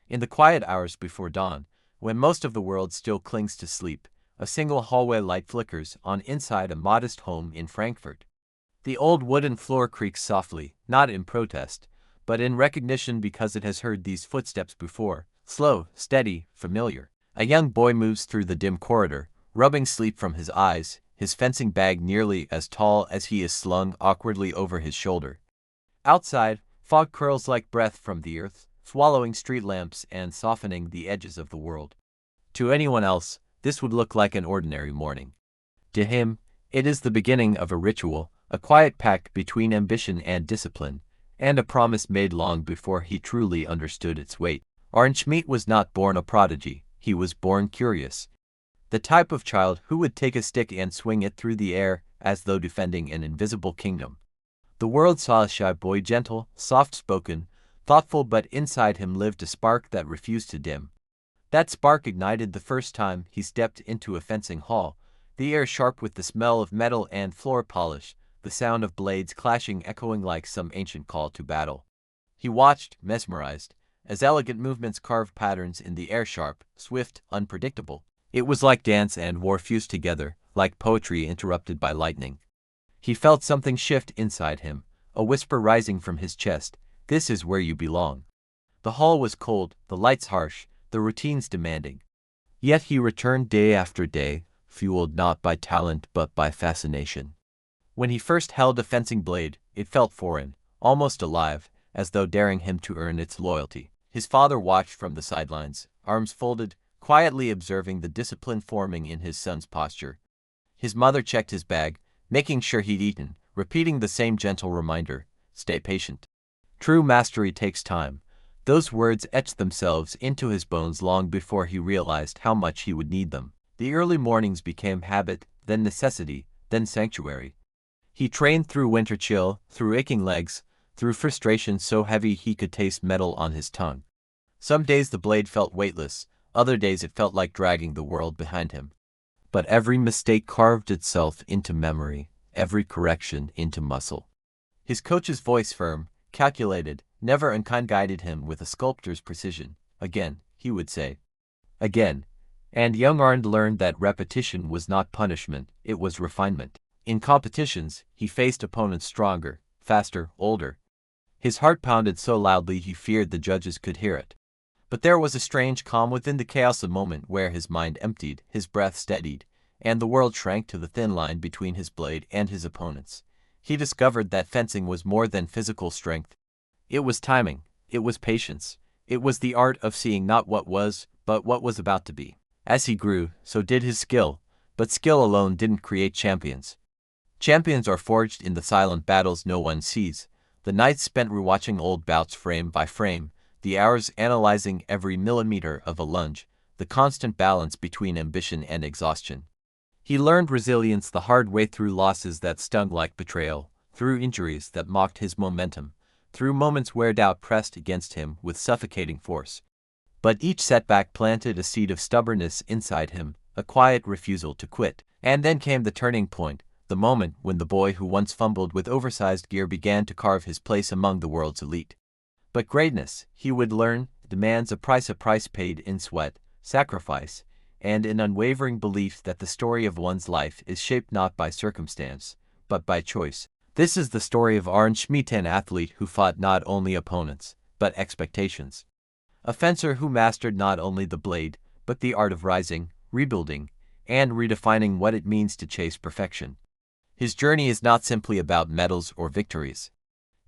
In the quiet hours before dawn, when most of the world still clings to sleep, a single hallway light flickers on inside a modest home in Frankfurt. The old wooden floor creaks softly, not in protest, but in recognition because it has heard these footsteps before, slow, steady, familiar. A young boy moves through the dim corridor, rubbing sleep from his eyes, his fencing bag nearly as tall as he is slung awkwardly over his shoulder. Outside, fog curls like breath from the earth, swallowing street lamps and softening the edges of the world. To anyone else, this would look like an ordinary morning. To him, it is the beginning of a ritual, a quiet pact between ambition and discipline, and a promise made long before he truly understood its weight. Arnd Schmitt was not born a prodigy, he was born curious. The type of child who would take a stick and swing it through the air as though defending an invisible kingdom. The world saw a shy boy, gentle, soft-spoken, thoughtful, but inside him lived a spark that refused to dim. That spark ignited the first time he stepped into a fencing hall, the air sharp with the smell of metal and floor polish, the sound of blades clashing echoing like some ancient call to battle. He watched, mesmerized, as elegant movements carved patterns in the air, sharp, swift, unpredictable. It was like dance and war fused together, like poetry interrupted by lightning. He felt something shift inside him, a whisper rising from his chest, "This is where you belong." The hall was cold, the lights harsh, the routines demanding. Yet he returned day after day, fueled not by talent but by fascination. When he first held a fencing blade, it felt foreign, almost alive, as though daring him to earn its loyalty. His father watched from the sidelines, arms folded, quietly observing the discipline forming in his son's posture. His mother checked his bag, making sure he'd eaten, repeating the same gentle reminder, "Stay patient." True mastery takes time. Those words etched themselves into his bones long before he realized how much he would need them. The early mornings became habit, then necessity, then sanctuary. He trained through winter chill, through aching legs, through frustration so heavy he could taste metal on his tongue. Some days the blade felt weightless, other days it felt like dragging the world behind him. But every mistake carved itself into memory, every correction into muscle. His coach's voice, firm, calculated, never unkind, guided him with a sculptor's precision. "Again," he would say. "Again." And young Arnd learned that repetition was not punishment, it was refinement. In competitions, he faced opponents stronger, faster, older. His heart pounded so loudly he feared the judges could hear it. But there was a strange calm within the chaos, a moment where his mind emptied, his breath steadied, and the world shrank to the thin line between his blade and his opponents. He discovered that fencing was more than physical strength. It was timing, it was patience, it was the art of seeing not what was, but what was about to be. As he grew, so did his skill, but skill alone didn't create champions. Champions are forged in the silent battles no one sees, the nights spent rewatching old bouts frame by frame, the hours analyzing every millimeter of a lunge, the constant balance between ambition and exhaustion. He learned resilience the hard way, through losses that stung like betrayal, through injuries that mocked his momentum, through moments where doubt pressed against him with suffocating force. But each setback planted a seed of stubbornness inside him, a quiet refusal to quit. And then came the turning point, the moment when the boy who once fumbled with oversized gear began to carve his place among the world's elite. But greatness, he would learn, demands a price paid in sweat, sacrifice, and an unwavering belief that the story of one's life is shaped not by circumstance, but by choice. This is the story of Arnd Schmitt, an athlete who fought not only opponents, but expectations. A fencer who mastered not only the blade, but the art of rising, rebuilding, and redefining what it means to chase perfection. His journey is not simply about medals or victories.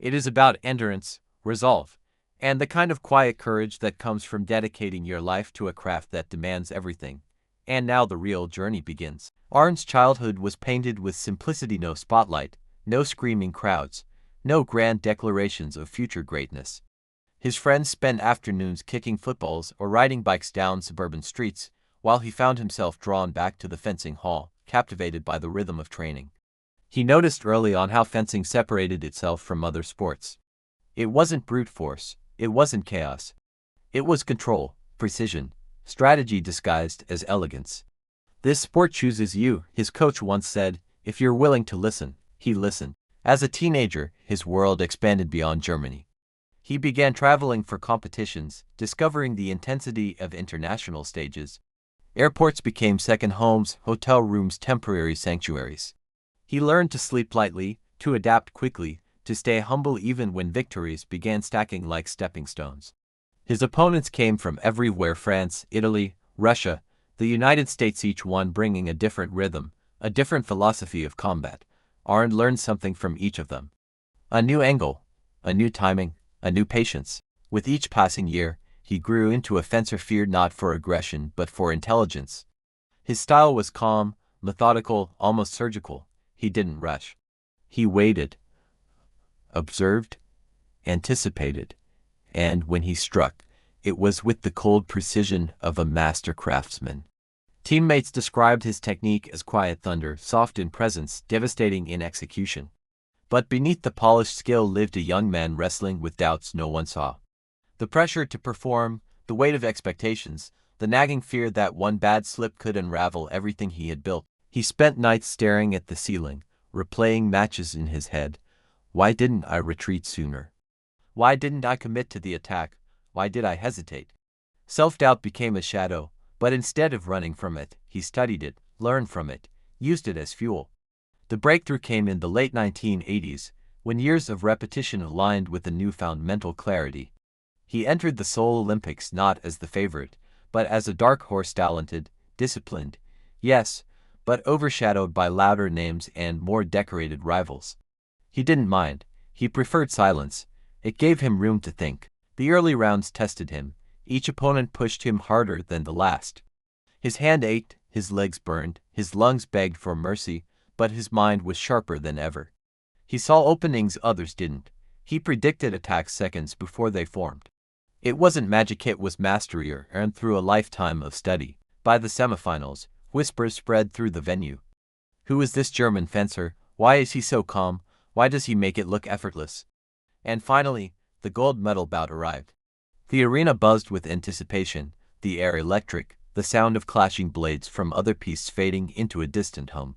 It is about endurance, resolve, and the kind of quiet courage that comes from dedicating your life to a craft that demands everything. And now the real journey begins. Arnd's childhood was painted with simplicity, no spotlight, no screaming crowds, no grand declarations of future greatness. His friends spent afternoons kicking footballs or riding bikes down suburban streets, while he found himself drawn back to the fencing hall, captivated by the rhythm of training. He noticed early on how fencing separated itself from other sports. It wasn't brute force, it wasn't chaos. It was control, precision, strategy disguised as elegance. "This sport chooses you," his coach once said. "If you're willing to listen." He listened. As a teenager, his world expanded beyond Germany. He began traveling for competitions, discovering the intensity of international stages. Airports became second homes, hotel rooms temporary sanctuaries. He learned to sleep lightly, to adapt quickly, to stay humble even when victories began stacking like stepping stones. His opponents came from everywhere: France, Italy, Russia, the United States, each one bringing a different rhythm, a different philosophy of combat. Arnd learned something from each of them. A new angle, a new timing, a new patience. With each passing year, he grew into a fencer feared not for aggression but for intelligence. His style was calm, methodical, almost surgical. He didn't rush. He waited, observed, anticipated, and when he struck, it was with the cold precision of a master craftsman. Teammates described his technique as quiet thunder, soft in presence, devastating in execution. But beneath the polished skill lived a young man wrestling with doubts no one saw. The pressure to perform, the weight of expectations, the nagging fear that one bad slip could unravel everything he had built. He spent nights staring at the ceiling, replaying matches in his head. Why didn't I retreat sooner? Why didn't I commit to the attack? Why did I hesitate? Self-doubt became a shadow, but instead of running from it, he studied it, learned from it, used it as fuel. The breakthrough came in the late 1980s, when years of repetition aligned with a newfound mental clarity. He entered the Seoul Olympics not as the favorite, but as a dark horse, talented, disciplined, yes, but overshadowed by louder names and more decorated rivals. He didn't mind. He preferred silence. It gave him room to think. The early rounds tested him. Each opponent pushed him harder than the last. His hand ached, his legs burned, his lungs begged for mercy, but his mind was sharper than ever. He saw openings others didn't. He predicted attacks seconds before they formed. It wasn't magic, it was mastery earned through a lifetime of study. By the semifinals, whispers spread through the venue. Who is this German fencer? Why is he so calm? Why does he make it look effortless? And finally, the gold medal bout arrived. The arena buzzed with anticipation, the air electric, the sound of clashing blades from other pieces fading into a distant hum.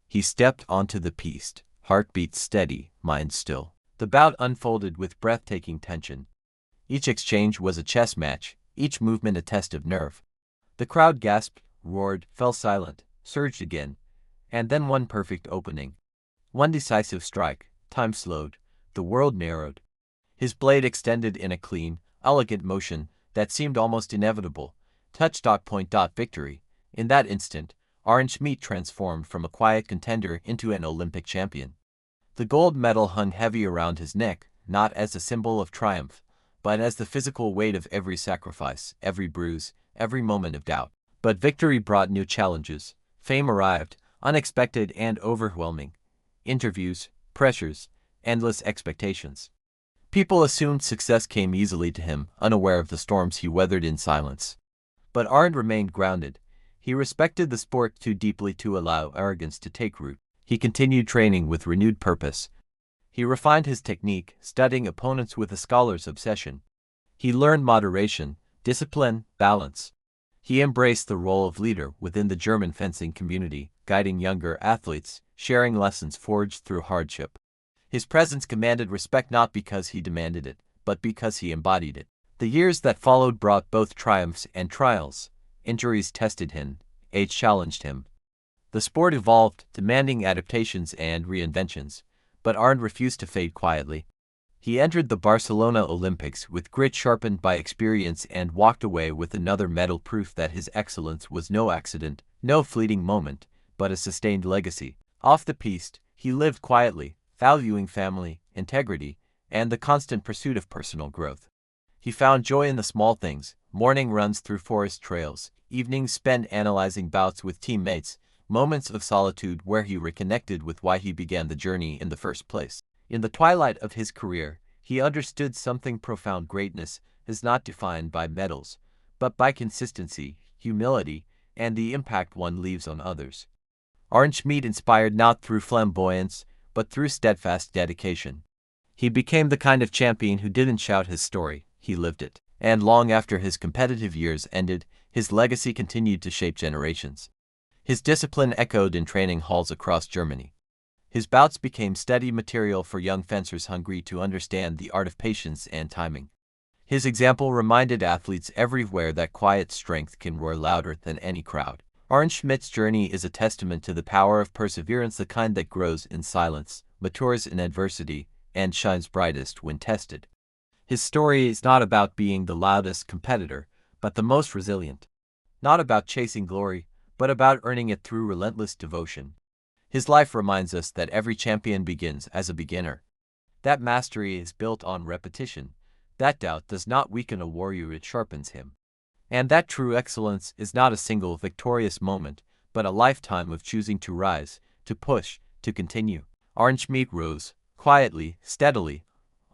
He stepped onto the piste, heartbeat steady, mind still. The bout unfolded with breathtaking tension. Each exchange was a chess match, each movement a test of nerve. The crowd gasped, roared, fell silent, surged again, and then one perfect opening. One decisive strike, time slowed, the world narrowed. His blade extended in a clean, elegant motion that seemed almost inevitable. Touch. Point. Victory. In that instant, Arnd Schmitt transformed from a quiet contender into an Olympic champion. The gold medal hung heavy around his neck, not as a symbol of triumph, but as the physical weight of every sacrifice, every bruise, every moment of doubt. But victory brought new challenges. Fame arrived, unexpected and overwhelming. Interviews, pressures, endless expectations. People assumed success came easily to him, unaware of the storms he weathered in silence. But Arnd remained grounded. He respected the sport too deeply to allow arrogance to take root. He continued training with renewed purpose. He refined his technique, studying opponents with a scholar's obsession. He learned moderation, discipline, balance. He embraced the role of leader within the German fencing community, guiding younger athletes, sharing lessons forged through hardship. His presence commanded respect not because he demanded it, but because he embodied it. The years that followed brought both triumphs and trials. Injuries tested him, age challenged him. The sport evolved, demanding adaptations and reinventions, but Arnd refused to fade quietly. He entered the Barcelona Olympics with grit sharpened by experience and walked away with another medal, proof that his excellence was no accident, no fleeting moment, but a sustained legacy. Off the piste, he lived quietly, valuing family, integrity, and the constant pursuit of personal growth. He found joy in the small things: morning runs through forest trails, evenings spent analyzing bouts with teammates, moments of solitude where he reconnected with why he began the journey in the first place. In the twilight of his career, he understood something profound: greatness is not defined by medals, but by consistency, humility, and the impact one leaves on others. Arnd Schmitt inspired not through flamboyance, but through steadfast dedication. He became the kind of champion who didn't shout his story, he lived it. And long after his competitive years ended, his legacy continued to shape generations. His discipline echoed in training halls across Germany. His bouts became steady material for young fencers hungry to understand the art of patience and timing. His example reminded athletes everywhere that quiet strength can roar louder than any crowd. Arnd Schmitt's journey is a testament to the power of perseverance, the kind that grows in silence, matures in adversity, and shines brightest when tested. His story is not about being the loudest competitor, but the most resilient. Not about chasing glory, but about earning it through relentless devotion. His life reminds us that every champion begins as a beginner. That mastery is built on repetition. That doubt does not weaken a warrior, it sharpens him. And that true excellence is not a single victorious moment, but a lifetime of choosing to rise, to push, to continue. Arnd Schmitt rose, quietly, steadily,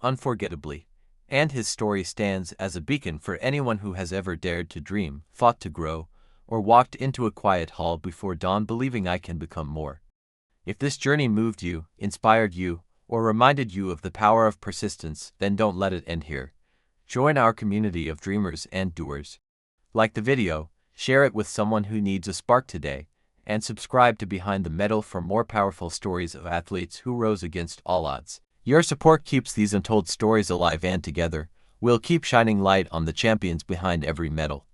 unforgettably, and his story stands as a beacon for anyone who has ever dared to dream, fought to grow, or walked into a quiet hall before dawn believing I can become more. If this journey moved you, inspired you, or reminded you of the power of persistence, then don't let it end here. Join our community of dreamers and doers. Like the video, share it with someone who needs a spark today, and subscribe to Behind the Medal for more powerful stories of athletes who rose against all odds. Your support keeps these untold stories alive, and together, we'll keep shining light on the champions behind every medal.